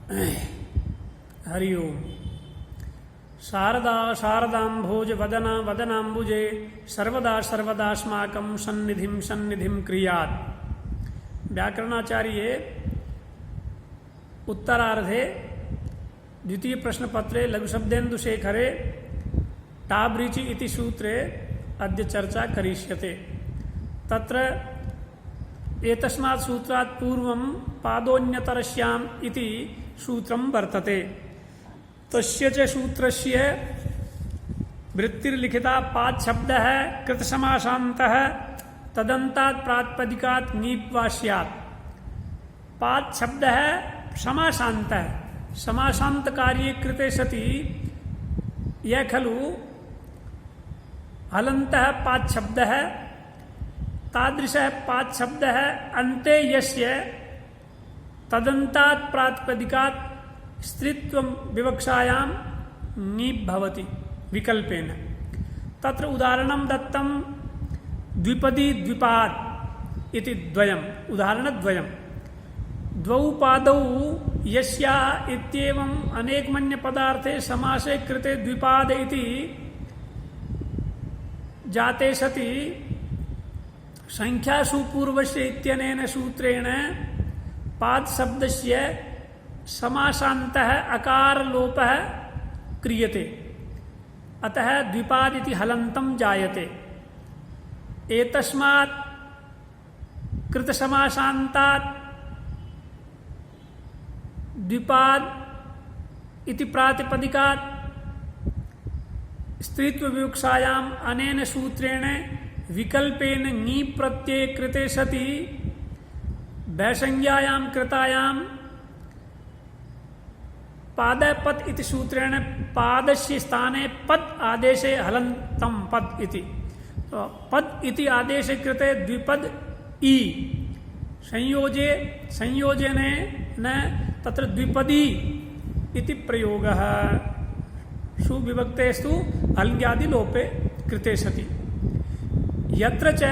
हरि ओम। शारदा शारदाम्भोज वदना वदनाम्बुजे सर्वदा सर्वदास्माकं सन्निधिं सन्निधिं क्रियात्। व्याकरणाचार्ये उत्तरार्धे द्वितीय प्रश्नपत्रे लघुशब्देन्दुशेखरे टाब्रिचि इति सूत्रे अद्य चर्चा करिष्यते। तत्र एतस्मात् सूत्रात् पूर्वं पादोन्यतरस्याम् इति सूत्रं वर्तते। तस्य च सूत्रस्य वृत्तिर्लिखिता पाद शब्दः कृतसमासान्तः तदन्तात् प्रातिपदिकात् ङीप् वा स्यात्। पाद शब्दः समासान्तः, समासान्त कार्ये कृते सति यह खलु हलन्तः पाद शब्दः तादृशः पाद शब्दः अन्ते यस्य तदन्तात् प्रातिपदिकात् स्त्रीत्वं विवक्षायां ङीप् भवति विकल्पेन। तत्र उदाहरणं दत्तं द्विपदी द्विपाद इति द्वयम् उदाहरणद्वयम्। द्वौ पादौ यस्या इत्येवम् अनेकमन्यपदार्थे समासे कृते द्विपाद इति जाते सति संख्यासु पूर्वस्य इत्यनेन सूत्रेण पाद शब्दस्य समासान्तः अकार लोपः क्रियते। अतः द्विपाद इति हलन्तं जायते। एतस्मात् कृतसमासान्तात् द्विपाद इति प्रातिपदिकात् स्त्रीत्व विवक्षायाम् अनेन सूत्रेण विकल्पेन ङीप् प्रत्यये कृते सति वैसंज्ञायां कृतायां पादपद इति सूत्रेण पादस्य स्थाने पद आदेशे हलन्तं पद इति। तो पद इति आदेशे कृते द्विपद ई संयोजे संयोजने न तत्र द्विपदी इति प्रयोगः सुविभक्तेस्तु हल्ङ्यादि लोपे कृते सति। यत्र च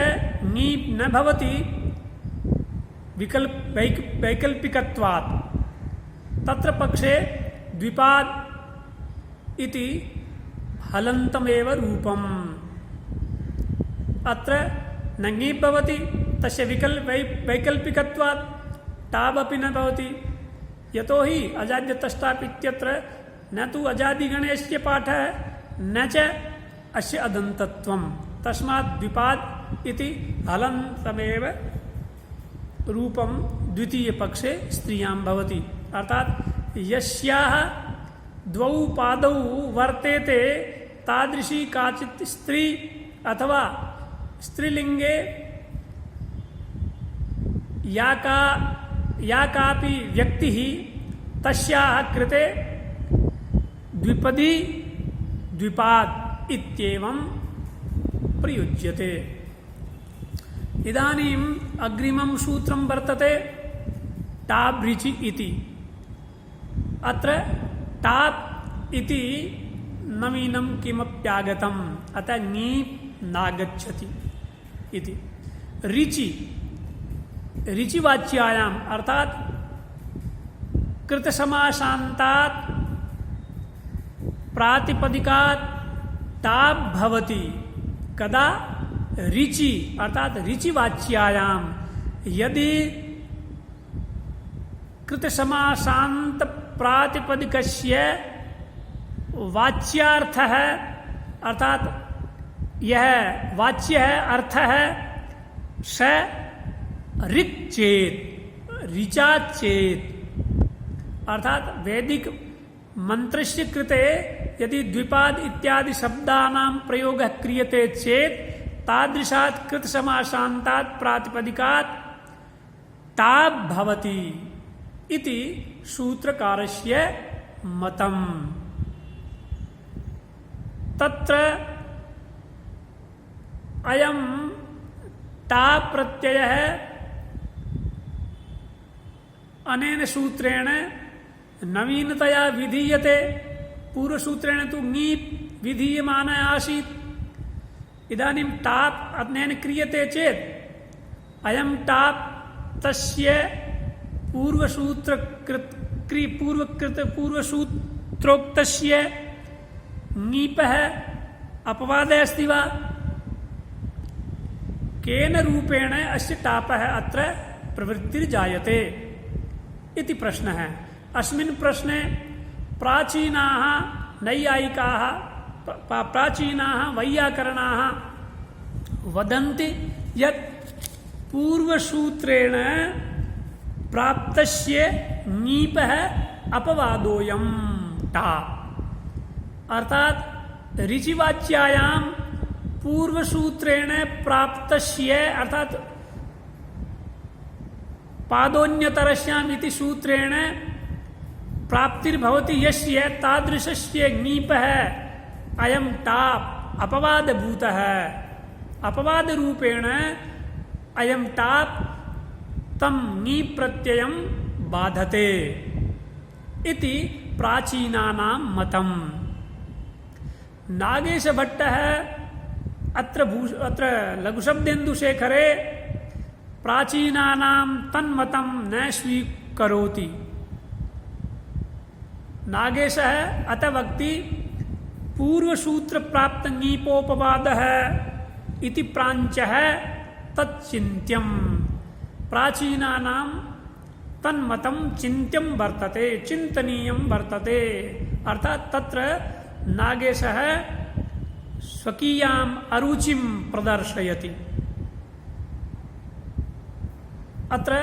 ङीप् न भवति वैकल्पिकत्वात् तत्र पक्षे द्विपाद इति हलन्तमेव रूपम्। अत्र न ङीप् भवति तस्य वैकल्पिकत्वात् टाबपि न भवति। यतोहि अजाद्यतस्ताप् इत्यत्र न तु अजादिगणस्य पाठः न च अस्य अदन्तत्वम्। तस्मात् द्विपाद इति हलन्तमेव रूपं द्वितीय पक्षे स्त्रियां भवति। अर्थात् यस्याः द्वौ पादौ वर्तेते तादृशी काचित् स्त्री अथवा स्त्रीलिंगे या कापि व्यक्तिः तस्याः कृते द्विपदी द्विपाद इत्येवं प्रयुज्यते। इदानीम् अग्रिमं सूत्रं वर्तते टाब्रिचि इति। अत्र टाप् इति नवीनं किमप्यागतम्, अतः ङीप् नागच्छति इति। रिचि रिचिवाच्यायाम् अर्थात् कृतसमासान्तात् प्रातिपदिकात् टाप् भवति। कदा? रिचि अर्थात रिचिवाच्यायां यदि कृतसमासान्त प्रातिपदिकस्य वाच्यार्थः अर्थात यह वाच्य है अर्थ है स ऋक् चेत् ऋचा चेत् अर्थात वैदिक मंत्रस्य कृते यदि द्विपाद इत्यादि शब्दानां प्रयोगः क्रियते चेत् तादृशात् कृतसमासान्तात् प्रातिपदिकात् टाब् भवति इति सूत्रकारस्य मतम्। तत्र अयं टाब् प्रत्ययः अनेन सूत्रेण नवीनतया विधीयते। पूर्वसूत्रेण तु ङीप् विधीयमानः आसीत्। इदानीं टाप् अनेन क्रियते चेत् अयं टाप् तस्य पूर्वसूत्रोक्तस्य ङीपः अपवादः अस्ति वा? केन रूपेण अस्य टापः अत्र प्रवृत्तिर्जायते इति प्रश्नः। अस्मिन् प्रश्ने प्राचीनाः नैयायिकाः प्राचीनाः वैयाकरणाः वदन्ति यत् पूर्वसूत्रेण प्राप्तस्य ङीपः अपवादोऽयं टा, अर्थात ऋचिवाच्यायां पूर्वसूत्रेण प्राप्तस्य अर्थात पादोन्यतरस्याम् इति सूत्रेण प्राप्तिर्भवति यस्य तादृशस्य ङीपः अयं टाप् अपवादभूतः, अपवादरूपेण अयं टाप् तं ङीप् प्रत्ययं बाधते इति प्राचीनानां मतम्। नागेशभट्टः अत्र लघुशब्देन्दुशेखरे प्राचीनानां तन्मतं न स्वीकरोति। नागेशः अत वक्ति पूर्वसूत्र प्राप्त ङीपोपवादः इति प्राञ्चः तच्चिन्त्यम्, प्राचीनानां तन्मतं चिन्त्यं वर्तते, चिन्तनीयं वर्तते। अर्थात तत्र नागेशः स्वकीयाम् अरुचिं प्रदर्शयति। अत्र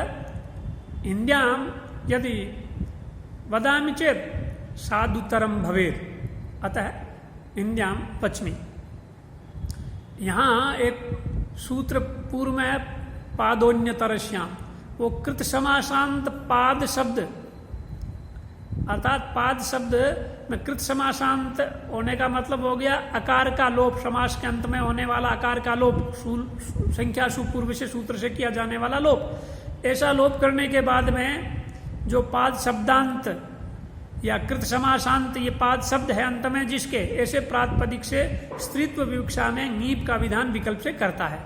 हिन्द्यां यदि वदामि चेत् साधुतरं भवेत्, अतः हिन्द्यां वच्मि। यहाँ एक सूत्र पूर्व में पादोन्यतरस्यां, वो कृत समासांत पाद शब्द, अर्थात पाद शब्द में कृत समासांत होने का मतलब हो गया अकार का लोप, समास के अंत में होने वाला अकार का लोप, संख्या सुपूर्व से सूत्र से किया जाने वाला लोप। ऐसा लोप करने के बाद में जो पाद शब्दांत या कृत समासांत, ये पाद शब्द है अंत में जिसके, ऐसे प्रातिपदिक से स्त्रीत्व विवक्षा में ङीप का विधान विकल्प से करता है।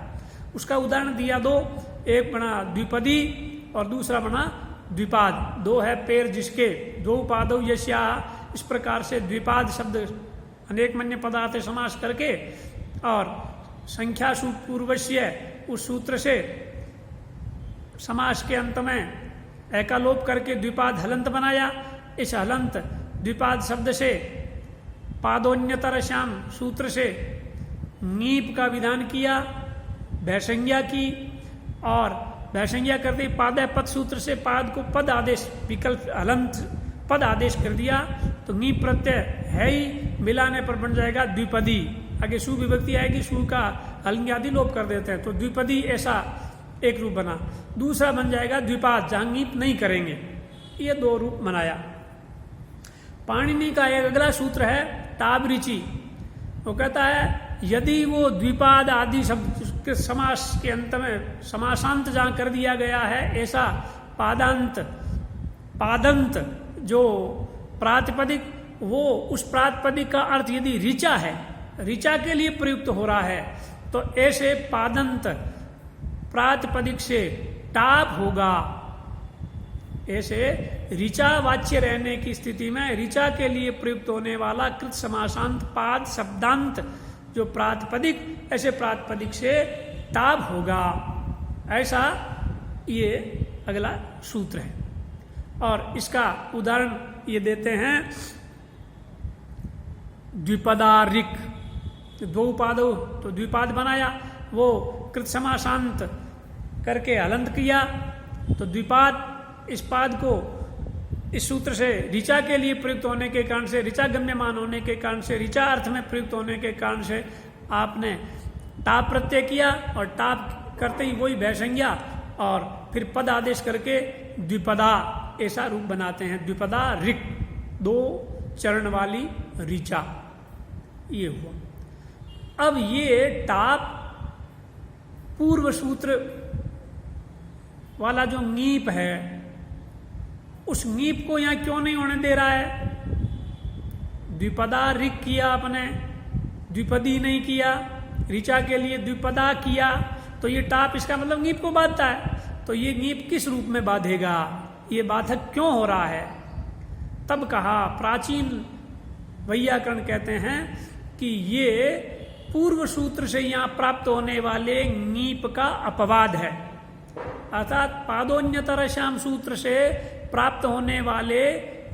उसका उदाहरण दिया दो, एक बना द्विपदी और दूसरा बना द्विपाद। दो है पैर जिसके, दो पादौ यस्या, इस प्रकार से द्विपाद शब्द अनेक मन्य पदार्थ समास करके और संख्या पूर्वस्य उस सूत्र से समास के अंत में एकालोप करके द्विपाद हलंत बनाया। इस हलंत द्विपाद शब्द से पादोन्यतरस्याम सूत्र से ङीप का विधान किया, भैसंज्ञा की, और भैसंज्ञा कर दी पादय पद सूत्र से पाद को पद आदेश विकल्प हलंत पद आदेश कर दिया, तो ङीप प्रत्यय है ही, मिलाने पर बन जाएगा द्विपदी। आगे सु विभक्ति आएगी, सु का हलंग आदि लोप कर देते हैं, तो द्विपदी ऐसा एक रूप बना। दूसरा बन जाएगा द्विपाद, जहां ङीप नहीं करेंगे। ये दो रूप बनाया। पाणिनि का एक अगला सूत्र है ताबृचि। वो कहता है यदि वो द्विपाद आदि शब्द के समास के अंत में समासांत जहां कर दिया गया है, ऐसा पादांत पादंत जो प्रातिपदिक, वो उस प्रातिपदिक का अर्थ यदि ऋचा है, ऋचा के लिए प्रयुक्त हो रहा है, तो ऐसे पादंत प्रातिपदिक से टाप होगा। ऐसे ऋचा वाच्य रहने की स्थिति में ऋचा के लिए प्रयुक्त होने वाला कृत समासांत पाद शब्दांत जो प्रातिपदिक, ऐसे प्रातिपदिक से टाप होगा। ऐसा ये अगला सूत्र है। और इसका उदाहरण ये देते हैं द्विपदारिक, दो पादो तो द्विपाद बनाया, वो कृत समासांत करके हलंत किया, तो द्विपाद इस पाद को इस सूत्र से ऋचा के लिए प्रयुक्त होने के कारण से, ऋचा गम्यमान होने के कारण से, ऋचा अर्थ में प्रयुक्त होने के कारण से आपने टाप प्रत्यय किया, और टाप करते ही वही भैसंज्ञा, और फिर पद आदेश करके द्विपदा ऐसा रूप बनाते हैं। द्विपदा ऋक, दो चरण वाली ऋचा, ये हुआ। अब ये टाप पूर्व सूत्र वाला जो ङीप है, उस ङीप को यहां क्यों नहीं होने दे रहा है? द्विपदा ऋक किया आपने, द्विपदी नहीं किया, ऋचा के लिए द्विपदा किया, तो ये टाप इसका मतलब ङीप को बांधता है। तो ये ङीप किस रूप में बांधेगा? ये बाधक क्यों हो रहा है? तब कहा, प्राचीन वैयाकरण कहते हैं कि ये पूर्व सूत्र से यहां प्राप्त होने वाले ङीप का अपवाद है। अर्थात पादोन्यतरश्याम सूत्र से प्राप्त होने वाले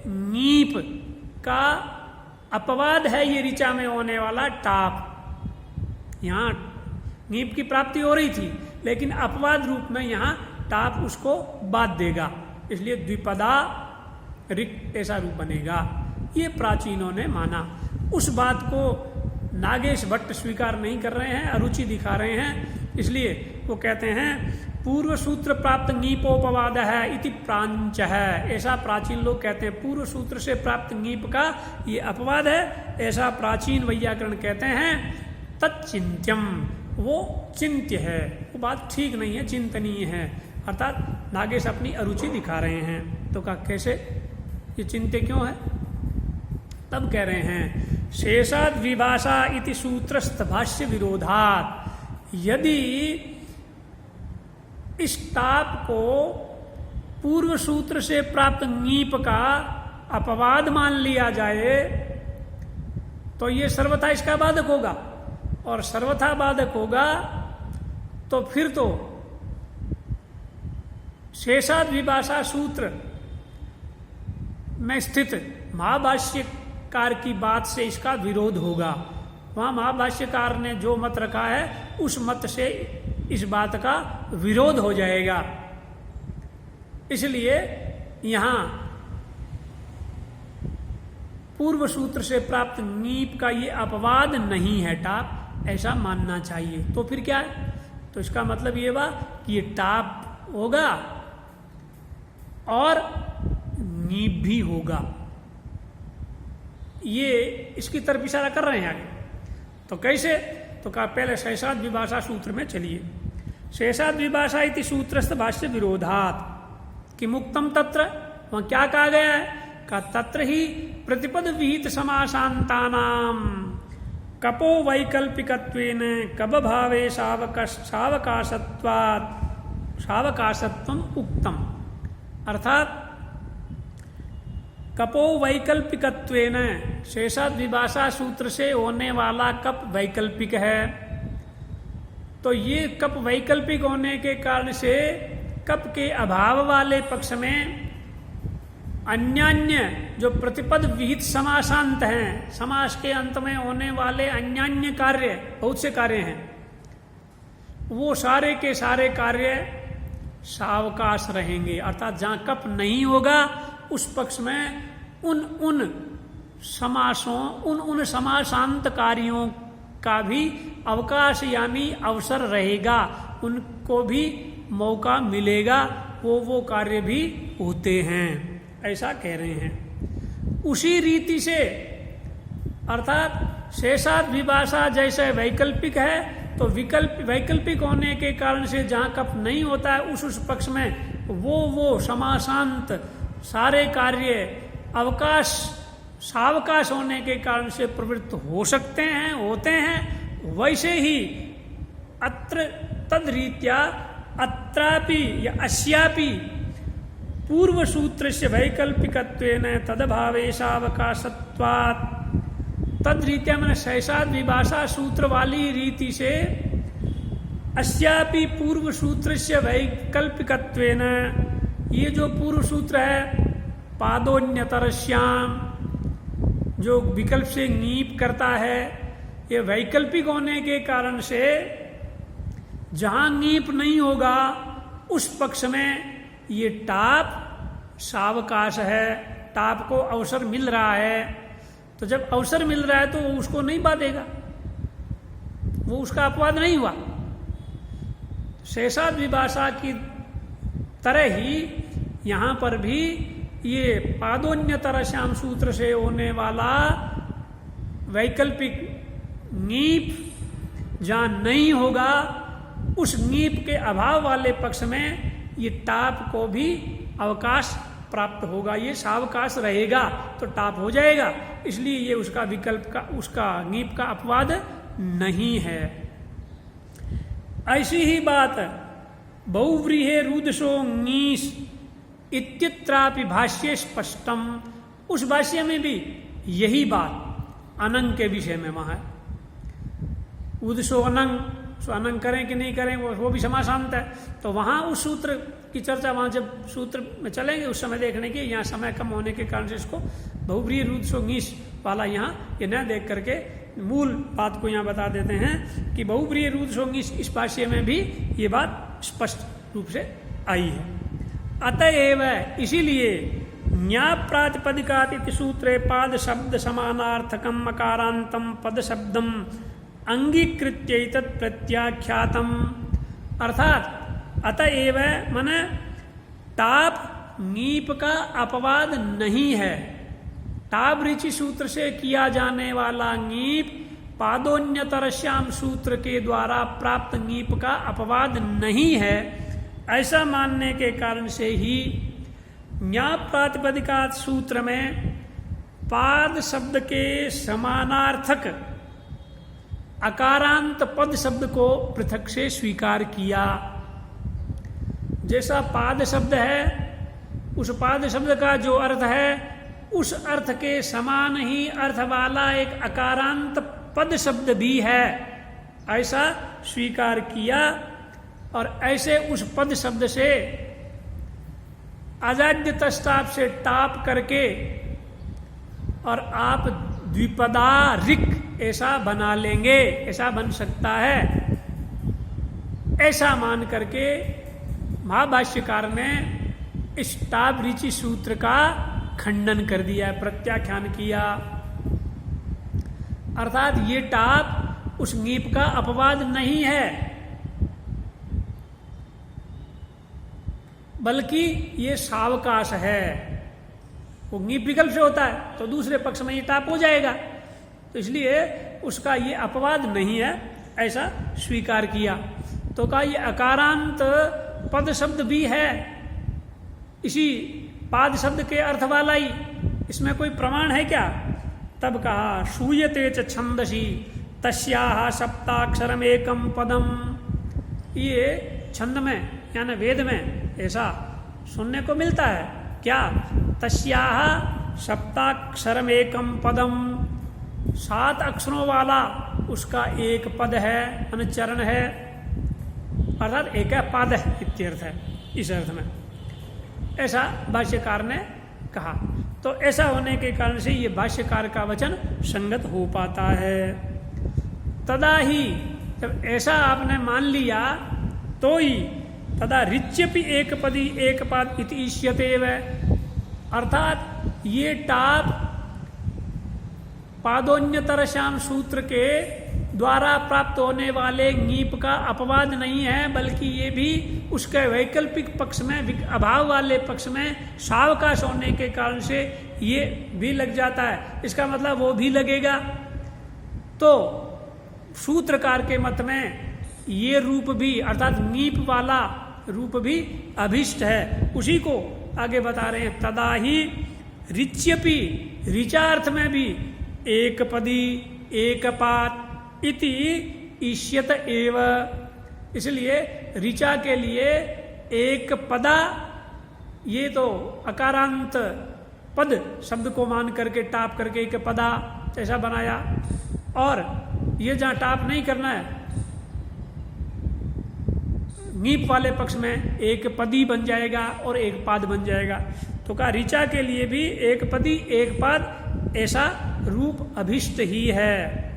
ङीप का अपवाद है ये ऋचा में होने वाला टाप। यहां ङीप की प्राप्ति हो रही थी, लेकिन अपवाद रूप में यहां टाप उसको बाध देगा, इसलिए द्विपदा ऋक् ऐसा रूप बनेगा। ये प्राचीनों ने माना। उस बात को नागेश भट्ट स्वीकार नहीं कर रहे हैं, अरुचि दिखा रहे हैं, इसलिए वो कहते हैं पूर्व सूत्र प्राप्त ङीपोपवाद है इति प्रांच है। ऐसा प्राचीन लोग कहते हैं, पूर्व सूत्र से प्राप्त ङीप का ये अपवाद है, ऐसा प्राचीन वैयाकरण कहते हैं। तच्चिंत्यम, वो चिंत्य है, वो बात ठीक नहीं है, चिंतनीय है। अर्थात नागेश अपनी अरुचि दिखा रहे हैं। तो कहा कैसे, ये चिंत्य क्यों है? तब कह रहे हैं शेषाद विभाषा इति सूत्रस्थ भाष्य विरोधात। यदि इस टाप को पूर्व सूत्र से प्राप्त ङीप का अपवाद मान लिया जाए तो ये सर्वथा इसका बाधक होगा, और सर्वथा बाधक होगा तो फिर तो शेषाद विभाषा सूत्र में स्थित महाभाष्यकार की बात से इसका विरोध होगा। वहां महाभाष्यकार ने जो मत रखा है उस मत से इस बात का विरोध हो जाएगा। इसलिए यहां पूर्व सूत्र से प्राप्त ङीप का ये अपवाद नहीं है टाप, ऐसा मानना चाहिए। तो फिर क्या है? तो इसका मतलब ये हुआ कि ये टाप होगा और ङीप भी होगा। ये इसकी तरफ इशारा कर रहे हैं आगे। तो कैसे? तो कहा पहले शेषाद विभाषा सूत्र में चलिए। शेषाद विभाषा इति सूत्रस्थ भाष्य विरोधात कि मुक्तम तत्र, वहां क्या कहा गया है? का तत्र ही प्रतिपद विहित समासांतानाम कपो वैकल्पिकत्वेन कब भावे सावकाशत्वम उक्तम। अर्थात कपो वैकल्पिकत्वेन, शेषाद विभाषा सूत्र से होने वाला कप वैकल्पिक है। तो ये कप वैकल्पिक होने के कारण से कप के अभाव वाले पक्ष में अन्यान्य जो प्रतिपद विहित समासांत हैं, समास के अंत में होने वाले अन्यान्य कार्य, बहुत से कार्य हैं, वो सारे के सारे कार्य सावकाश रहेंगे। अर्थात जहां कप नहीं होगा उस पक्ष में उन समासों, उन समासांत कार्यों का भी अवकाश यानी अवसर रहेगा, उनको भी मौका मिलेगा, वो कार्य भी होते हैं, ऐसा कह रहे हैं। उसी रीति से अर्थात शेषाद विभाषा जैसे वैकल्पिक है, तो वैकल्पिक होने के कारण से जहां कप नहीं होता है उस पक्ष में वो समासांत सारे कार्य अवकाश सावकाश होने के कारण से प्रवृत्त हो सकते हैं, होते हैं। वैसे ही अत्र तद्रीत्या अत्रापि या अस्यापि पूर्व सूत्र से वैकल्पिकत्वेन तदभावे सावकाशत्वात्, तद्रीत्या मैंने शेषाद विभाषा सूत्र वाली रीति से अस्यापि पूर्व सूत्र से वैकल्पिकत्वेन, ये जो पूर्व सूत्र है पादोन्यतरश्याम, जो विकल्प से ङीप करता है, ये वैकल्पिक होने के कारण से जहां ङीप नहीं होगा उस पक्ष में ये टाप सावकाश है, टाप को अवसर मिल रहा है। तो जब अवसर मिल रहा है तो वो उसको नहीं बाधेगा, वो उसका अपवाद नहीं हुआ। शेषाद विभाषा की तरह ही यहां पर भी ये पादोन्यतरश्याम सूत्र से होने वाला वैकल्पिक ङीप जहां नहीं होगा उस ङीप के अभाव वाले पक्ष में ये टाप को भी अवकाश प्राप्त होगा, ये सावकाश रहेगा तो टाप हो जाएगा, इसलिए ये उसका विकल्प का, उसका ङीप का अपवाद नहीं है। ऐसी ही बात बहुव्रीहे रुदशो ङीस इत्यत्रापि भाष्ये स्पष्टम, उस भाष्य में भी यही बात अनंग के विषय में वहां है। उदसो अनंग, सो अनंग करें कि नहीं करें वो भी समासांत है। तो वहां उस सूत्र की चर्चा वहां जब सूत्र में चलेंगे उस समय देखने की, यहाँ समय कम होने के कारण से इसको बहुब्रीहि रुद्सो ङीस वाला यहाँ ये न देख करके मूल बात को यहाँ बता देते हैं कि बहुब्रीहि रुद्सो ङीस इस भाष्य में भी ये बात स्पष्ट रूप से आई है। अतएव इसीलिए न्याय प्रातिपदिकात सूत्रे पाद शब्द समानार्थकम अकारांतम पद शब्दम अंगीकृत्य तत् प्रत्याख्यातम, अर्थात अतएव माने टाप नीप का अपवाद नहीं है। टाप ऋचि सूत्र से किया जाने वाला नीप पादोन्यतरश्याम सूत्र के द्वारा प्राप्त नीप का अपवाद नहीं है। ऐसा मानने के कारण से ही न्याय प्रातिपदिकात सूत्र में पाद शब्द के समानार्थक अकारांत पद शब्द को पृथक से स्वीकार किया। जैसा पाद शब्द है उस पाद शब्द का जो अर्थ है उस अर्थ के समान ही अर्थ वाला एक अकारांत पद शब्द भी है, ऐसा स्वीकार किया। और ऐसे उस पद शब्द से अजाद्य तस्ताप से टाप करके और आप द्विपदा ऋक ऐसा बना लेंगे, ऐसा बन सकता है। ऐसा मान करके महाभाष्यकार ने इस टाप ऋचि सूत्र का खंडन कर दिया, प्रत्याख्यान किया। अर्थात ये टाप उस ङीप का अपवाद नहीं है, बल्कि ये सावकाश है। वो ङीप विकल्प से होता है तो दूसरे पक्ष में ये टाप हो जाएगा, तो इसलिए उसका ये अपवाद नहीं है, ऐसा स्वीकार किया। तो कहा ये अकारांत पद शब्द भी है इसी पाद शब्द के अर्थ वाला ही, इसमें कोई प्रमाण है क्या? तब कहा श्रूयते च छंदसी तस्याः सप्ताक्षरम एकम पदम, ये छंद में यानी वेद में ऐसा सुनने को मिलता है क्या? तस्याः सप्ताक्षरम एकम पदम, 7 अक्षरों वाला उसका एक पद है, अनुचरण है, अर्थात एक पाद है इत्यर्थ है, इस अर्थ में ऐसा भाष्यकार ने कहा। तो ऐसा होने के कारण से ये भाष्यकार का वचन संगत हो पाता है। तदा ही जब ऐसा आपने मान लिया तो ही तदा ऋच्यपि एक पदी एक पाद इति इष्यते व, अर्थात ये टाप पादोन्यतरश्याम सूत्र के द्वारा प्राप्त होने वाले ङीप का अपवाद नहीं है, बल्कि ये भी उसके वैकल्पिक पक्ष में, अभाव वाले पक्ष में सावकाश होने के कारण से ये भी लग जाता है। इसका मतलब वो भी लगेगा। तो सूत्रकार के मत में ये रूप भी अर्थात ङीप वाला रूप भी अभिष्ट है, उसी को आगे बता रहे हैं। तदा ही ऋच्यपि, ऋचार्थ में भी एक पदी एक पात इति इष्यत एव, इसलिए ऋचा के लिए एक पदा, ये तो अकारांत पद शब्द को मान करके टाप करके एक पदा ऐसा बनाया, और ये जहां टाप नहीं करना है ङीप वाले पक्ष में एक पदी बन जाएगा और एक पाद बन जाएगा। तो कहा ऋचा के लिए भी एक पदी एक पाद ऐसा रूप अभिष्ट ही है।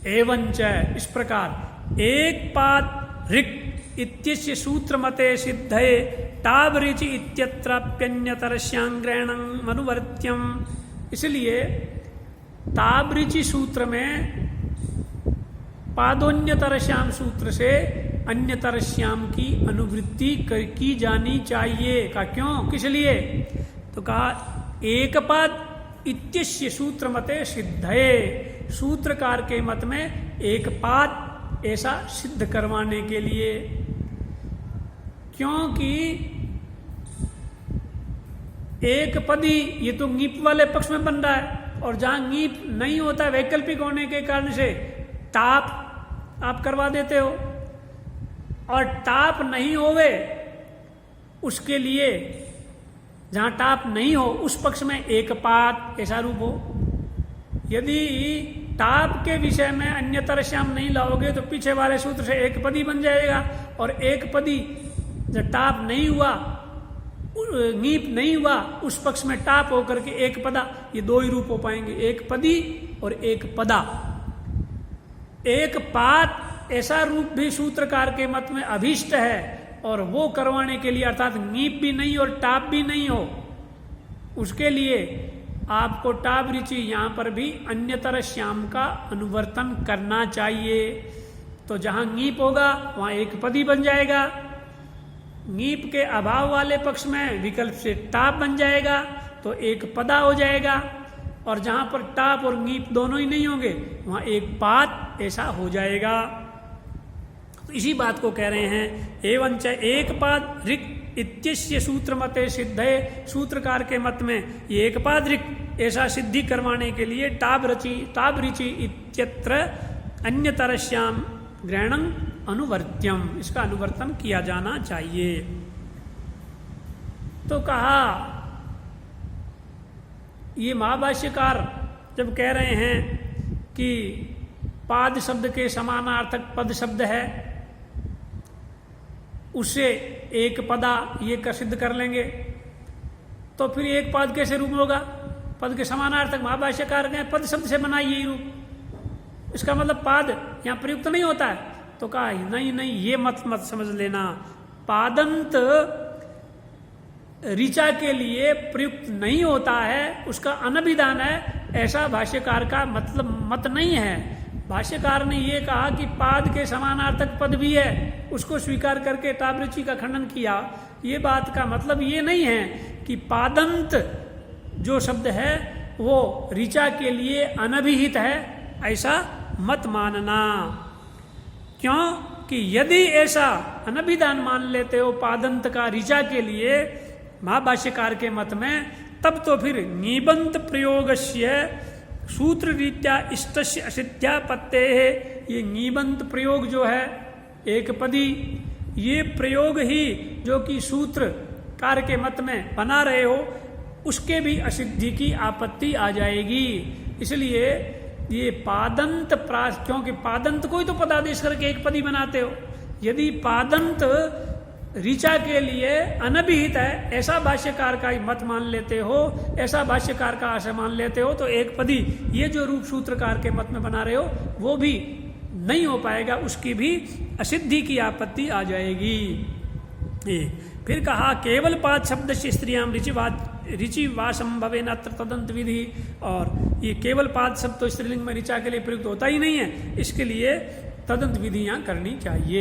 एवंच, इस प्रकार एक पाद ऋक् इत्यस्य सूत्र मते सिद्धये टाब ऋचि इत्यत्राप्यन्यतरस्यांग्रहणं मनुवर्त्यम, इसलिए टाब ऋचि सूत्र में पादोन्यतरश्याम सूत्र से अन्यतरश्याम की अनुवृत्ति की जानी चाहिए। का क्यों, किस लिए? तो कहा एक पाद इत्यस्य सूत्र मते सिद्धये, सूत्रकार के मत में एक पाद ऐसा सिद्ध करवाने के लिए, क्योंकि एक पदी ये तो ङीप वाले पक्ष में बन रहा है, और जहां ङीप नहीं होता वैकल्पिक होने के कारण से टाप आप करवा देते हो, और टाप नहीं होवे उसके लिए जहां टाप नहीं हो उस पक्ष में एक पाद ऐसा रूप हो। यदि टाप के विषय में अन्यतर श्याम नहीं लाओगे तो पीछे वाले सूत्र से एक पदी बन जाएगा, और एक पदी जब टाप नहीं हुआ, नीप नहीं हुआ, उस पक्ष में टाप होकर के एक पदा, ये दो ही रूप हो पाएंगे, एक पदी और एक पदा। एक पाद ऐसा रूप भी सूत्रकार के मत में अभीष्ट है, और वो करवाने के लिए अर्थात नीप भी नहीं और टाप भी नहीं हो, उसके लिए आपको टाप रुचि यहां पर भी अन्यतर श्याम का अनुवर्तन करना चाहिए। तो जहां नीप होगा वहां एक पदी बन जाएगा, नीप के अभाव वाले पक्ष में विकल्प से टाप बन जाएगा तो एक पदा हो जाएगा, और जहां पर टाप और नीप दोनों ही नहीं होंगे वहां एक पाद ऐसा हो जाएगा। तो इसी बात को कह रहे हैं, एवं च एक पाद ऋक् इत्यस्य सूत्र मते सिद्ध है। सूत्रकार के मत में ये एक पाद ऋक् ऐसा सिद्धि करवाने के लिए टाप रुचि इत्यत्र अन्यतर श्याम ग्रहणं अनुवर्त्यम, इसका अनुवर्तन किया जाना चाहिए। तो कहा ये महाभाष्यकार जब कह रहे हैं कि पाद शब्द के समानार्थक पद शब्द है, उससे एक पदा ये का सिद्ध कर लेंगे, तो फिर एक पद कैसे रूप होगा? पद के समानार्थक महाभाष्यकार ने पद शब्द से बनाई यही रूप, इसका मतलब पाद यहां प्रयुक्त नहीं होता है। तो कहा नहीं ये मत समझ लेना, पादंत ऋचा के लिए प्रयुक्त नहीं होता है, उसका अनभिधान है, ऐसा भाष्यकार का मतलब मत नहीं है। भाष्यकार ने ये कहा कि पाद के समानार्थक पद भी है, उसको स्वीकार करके टाप रुचि का खंडन किया। ये बात का मतलब ये नहीं है कि पादंत जो शब्द है वो ऋचा के लिए अनभिहित है, ऐसा मत मानना। क्यों कि यदि ऐसा अनभिधान मान लेते हो पादंत का ऋचा के लिए महाभाष्यकार के मत में, तब तो फिर निबंध प्रयोगस्य सूत्र रीत्या इष्टस्य असिद्ध्यापत्ते है। ये निबंध प्रयोग जो है एक पदी, ये प्रयोग ही जो कि सूत्र कार के मत में बना रहे हो उसके भी असिद्धि की आपत्ति आ जाएगी। इसलिए ये पादंत क्योंकि पादंत को ही तो पदादेश करके एक पदी बनाते हो, यदि पादंत ऋचा के लिए अनभिहित है ऐसा भाष्यकार का मत मान लेते हो, ऐसा भाष्यकार का आशय मान लेते हो, तो एक पदी ये जो रूप सूत्रकार के मत में बना रहे हो वो भी नहीं हो पाएगा, उसकी भी असिद्धि की आपत्ति आ जाएगी। फिर कहा केवल पाद शब्द से स्त्रियाम ऋचिवासम भवे नत्र तदंत विधि, और ये केवल पाद शब्द तो स्त्रीलिंग में ऋचा के लिए प्रयुक्त होता ही नहीं है, इसके लिए तदंत विधियां करनी चाहिए।